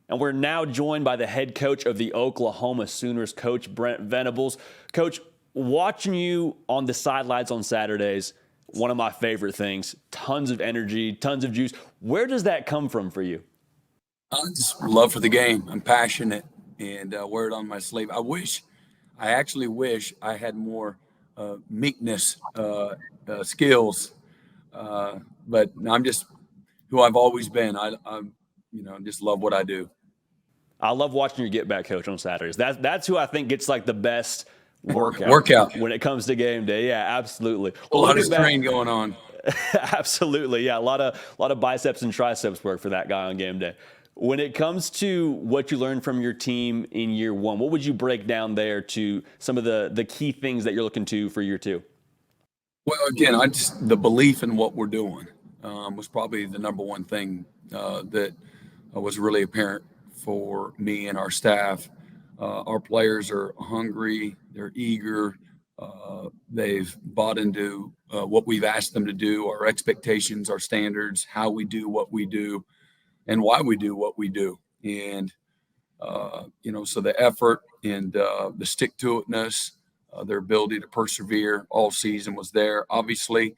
And we're now joined by the head coach of the Oklahoma Sooners, Coach Brent Venables. Coach, watching you on the sidelines on Saturdays, one of my favorite things. Tons of energy, tons of juice. Where does that come from for you? I just love for the game. I'm passionate and wear it on my sleeve. I actually wish I had more meekness skills, but I'm just who I've always been. I'm just love what I do. I love watching you get back, Coach, on Saturdays. That's who I think gets like the best workout Workout. when it comes to game day. Yeah, absolutely. A Well, lot of looking back, strain going on. absolutely, yeah, a lot of biceps and triceps work for that guy on game day. When it comes to what you learned from your team in year one, what would you break down there to some of the key things that you're looking to for year two? Well, again, the belief in what we're doing was probably the number one thing that was really apparent for me and our staff. Our players are hungry, they're eager, they've bought into what we've asked them to do, our expectations, our standards, how we do what we do, and why we do what we do. And so the effort and the stick to itness, their ability to persevere all season was there. Obviously,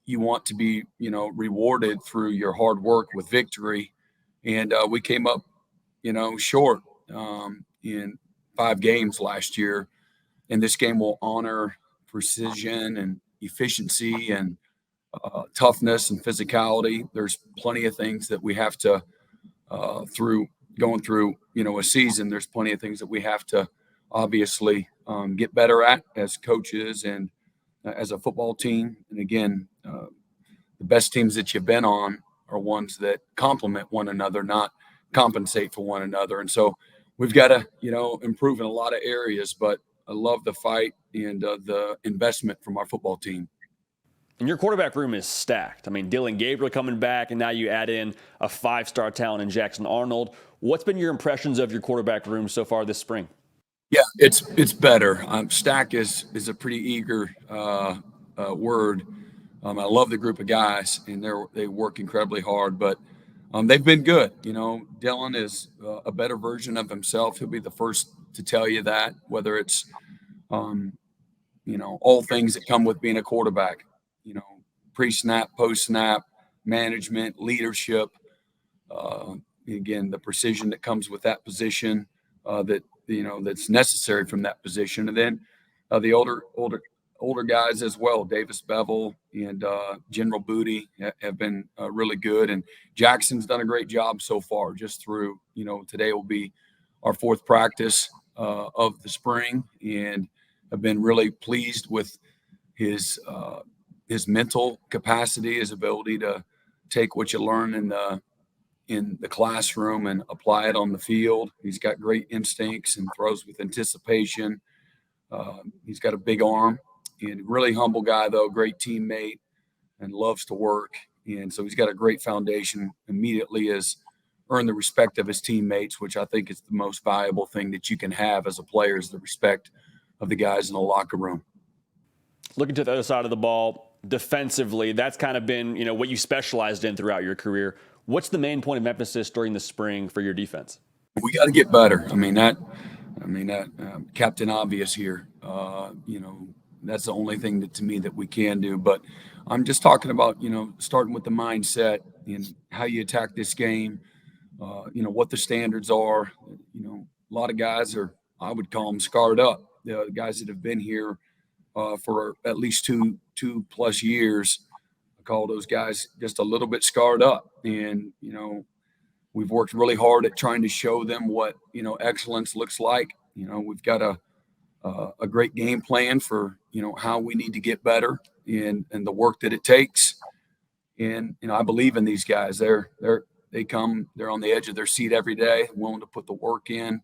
you want to be, rewarded through your hard work with victory. And we came up, short in 5 games last year. And this game will honor precision and efficiency and toughness and physicality. There's plenty of things that we have to through going through, a season. There's plenty of things that we have to obviously get better at as coaches and as a football team. And again, the best teams that you've been on are ones that complement one another, not compensate for one another. And so we've got to, improve in a lot of areas, but I love the fight and the investment from our football team. And your quarterback room is stacked. I mean, Dylan Gabriel coming back, and now you add in a 5-star talent in Jackson Arnold. What's been your impressions of your quarterback room so far this spring? Yeah, it's better. Stack is a pretty eager word. I love the group of guys, and they work incredibly hard. But they've been good. Dylan is a better version of himself. He'll be the first to tell you that. Whether it's all things that come with being a quarterback. Pre-snap, post-snap, management, leadership. Again, the precision that comes with that position that's necessary from that position. And then the older guys as well, Davis Bevel and General Booty have been really good. And Jackson's done a great job so far just through, today will be our 4th practice of the spring, and have been really pleased with his mental capacity, his ability to take what you learn in the classroom and apply it on the field. He's got great instincts and throws with anticipation. He's got a big arm and really humble guy, though, great teammate and loves to work. And so he's got a great foundation. Immediately has earned the respect of his teammates, which I think is the most valuable thing that you can have as a player, is the respect of the guys in the locker room. Looking to the other side of the ball, defensively, that's kind of been, what you specialized in throughout your career. What's the main point of emphasis during the spring for your defense? We got to get better. Captain Obvious here. That's the only thing that to me that we can do. But I'm just talking about, starting with the mindset and how you attack this game. What the standards are. A lot of guys are, I would call them scarred up. The guys that have been here for at least two plus years. I call those guys just a little bit scarred up. And, we've worked really hard at trying to show them what, excellence looks like. We've got a great game plan for, how we need to get better and the work that it takes. And, I believe in these guys. They're on the edge of their seat every day, willing to put the work in.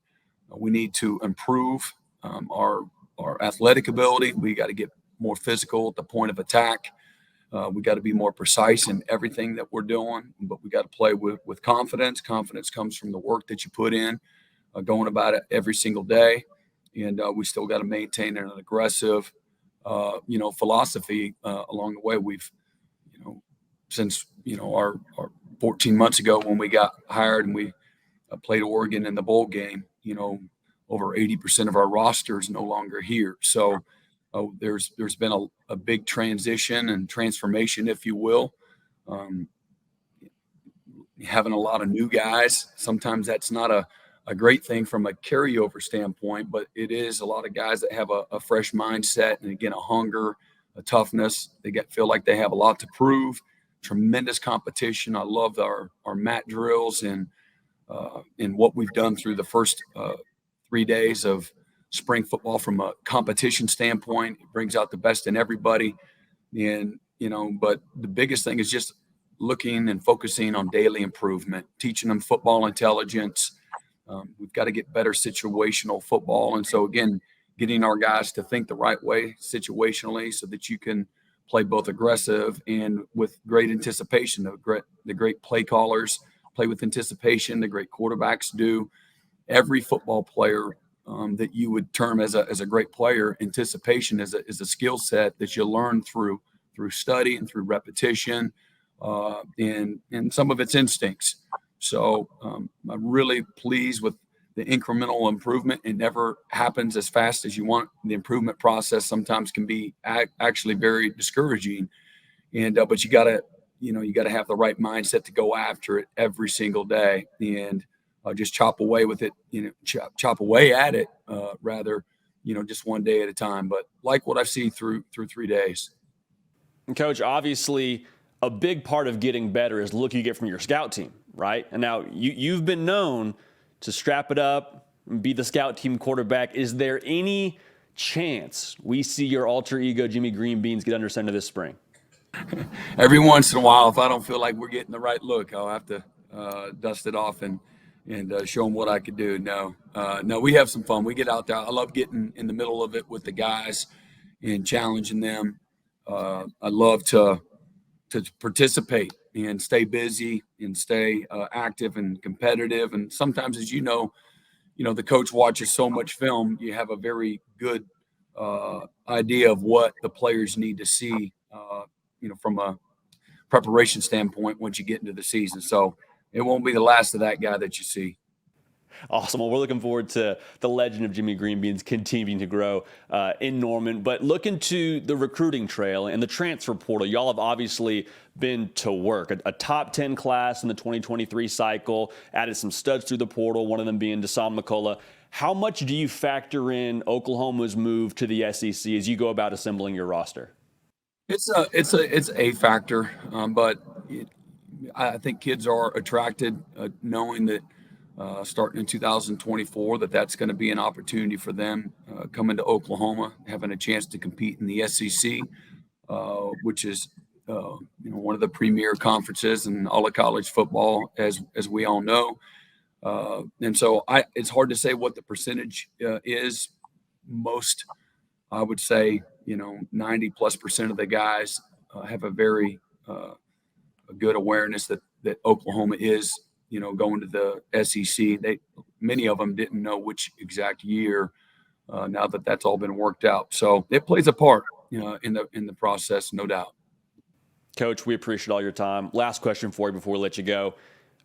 We need to improve our athletic ability. We got to get more physical at the point of attack. We got to be more precise in everything that we're doing, but we got to play with confidence. Confidence comes from the work that you put in, going about it every single day. And we still got to maintain an aggressive, philosophy along the way. We've, since, our 14 months ago when we got hired and we played Oregon in the bowl game. Over 80% of our roster is no longer here. So there's been a big transition and transformation, if you will. Um, Having a lot of new guys, sometimes that's not a great thing from a carryover standpoint, but it is a lot of guys that have a fresh mindset and, again, a hunger, a toughness. Feel like they have a lot to prove. Tremendous competition. I love our mat drills and what we've done through the first 3 days of spring football from a competition standpoint. It brings out the best in everybody. And, but the biggest thing is just looking and focusing on daily improvement, teaching them football intelligence. We've got to get better situational football. And so, again, getting our guys to think the right way situationally so that you can play both aggressive and with great anticipation. The great play callers play with anticipation. The great quarterbacks do. Every football player that you would term as a great player, anticipation is a skill set that you learn through study and through repetition, and some of it's instincts. So I'm really pleased with the incremental improvement. It never happens as fast as you want. The improvement process sometimes can be actually very discouraging, and but you got to have the right mindset to go after it every single day, and just chop away with it, chop away at it, rather, just one day at a time. But like what I see through 3 days. And Coach, obviously, a big part of getting better is the look you get from your scout team, right? And now you've been known to strap it up and be the scout team quarterback. Is there any chance we see your alter ego Jimmy Green Beans get under center this spring? Every once in a while, if I don't feel like we're getting the right look, I'll have to dust it off and show them what I could do. No, we have some fun. We get out there. I love getting in the middle of it with the guys and challenging them. I love to participate and stay busy and stay active and competitive. And sometimes, as the coach watches so much film, you have a very good idea of what the players need to see, from a preparation standpoint once you get into the season. So it won't be the last of that guy that you see. Awesome. Well, we're looking forward to the legend of Jimmy Green Beans continuing to grow in Norman. But looking to the recruiting trail and the transfer portal, y'all have obviously been to work. A top 10 class in the 2023 cycle, added some studs through the portal, one of them being Deshaun McCullough. How much do you factor in Oklahoma's move to the SEC as you go about assembling your roster? It's a factor, but I think kids are attracted, knowing that starting in 2024, that's going to be an opportunity for them coming to Oklahoma, having a chance to compete in the SEC, which is one of the premier conferences in all of college football, as we all know. And so it's hard to say what the percentage is. Most, I would say, 90+% of the guys have a very a good awareness that Oklahoma is, going to the SEC. Many of them didn't know which exact year. Now that's all been worked out, so it plays a part, in the process, no doubt. Coach, we appreciate all your time. Last question for you before we let you go.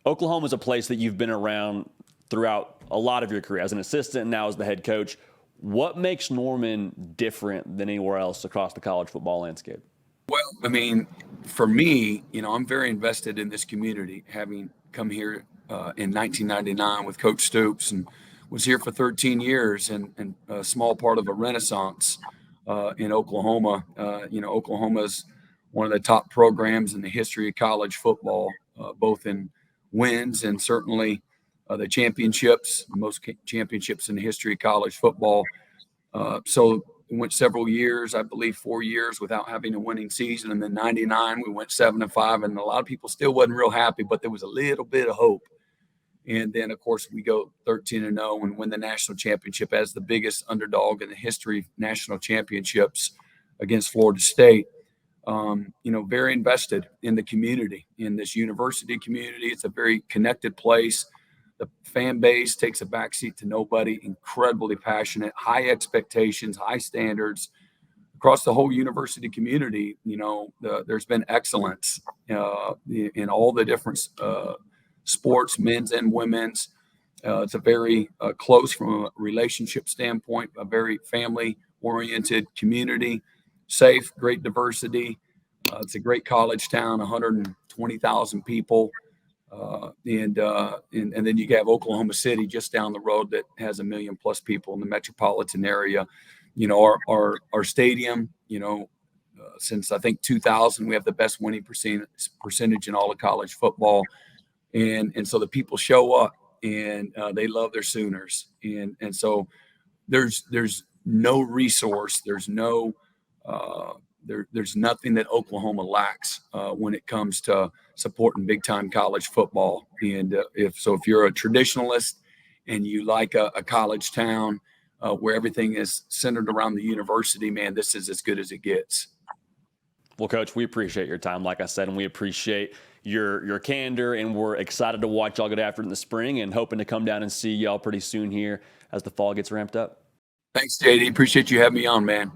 Oklahoma is a place that you've been around throughout a lot of your career as an assistant and now as the head coach. What makes Norman different than anywhere else across the college football landscape? Well, I mean, for me, I'm very invested in this community, having come here in 1999 with Coach Stoops and was here for 13 years and a small part of a renaissance in Oklahoma. Oklahoma is one of the top programs in the history of college football, both in wins and certainly the championships, most championships in the history of college football. So we went several years, I believe 4 years, without having a winning season. And then 99, we went 7-5, and a lot of people still wasn't real happy, but there was a little bit of hope. And then, of course, we go 13-0 and win the national championship as the biggest underdog in the history of national championships against Florida State. Very invested in the community, in this university community. It's a very connected place. The fan base takes a backseat to nobody, incredibly passionate, high expectations, high standards across the whole university community. There's been excellence in all the different sports, men's and women's. It's a very close from a relationship standpoint, a very family-oriented community, safe, great diversity. It's a great college town, 120,000 people. And then you have Oklahoma City just down the road that has 1 million plus people in the metropolitan area. Our stadium, since I think 2000, we have the best winning percentage in all of college football, and so the people show up and they love their Sooners, and so there's no resource, there's nothing that Oklahoma lacks when it comes to supporting big time college football. And if you're a traditionalist and you like a college town where everything is centered around the university, man, this is as good as it gets. Well, Coach, we appreciate your time, like I said, and we appreciate your candor, and we're excited to watch y'all get after it in the spring and hoping to come down and see y'all pretty soon here as the fall gets ramped up. Thanks, JD. Appreciate you having me on, man.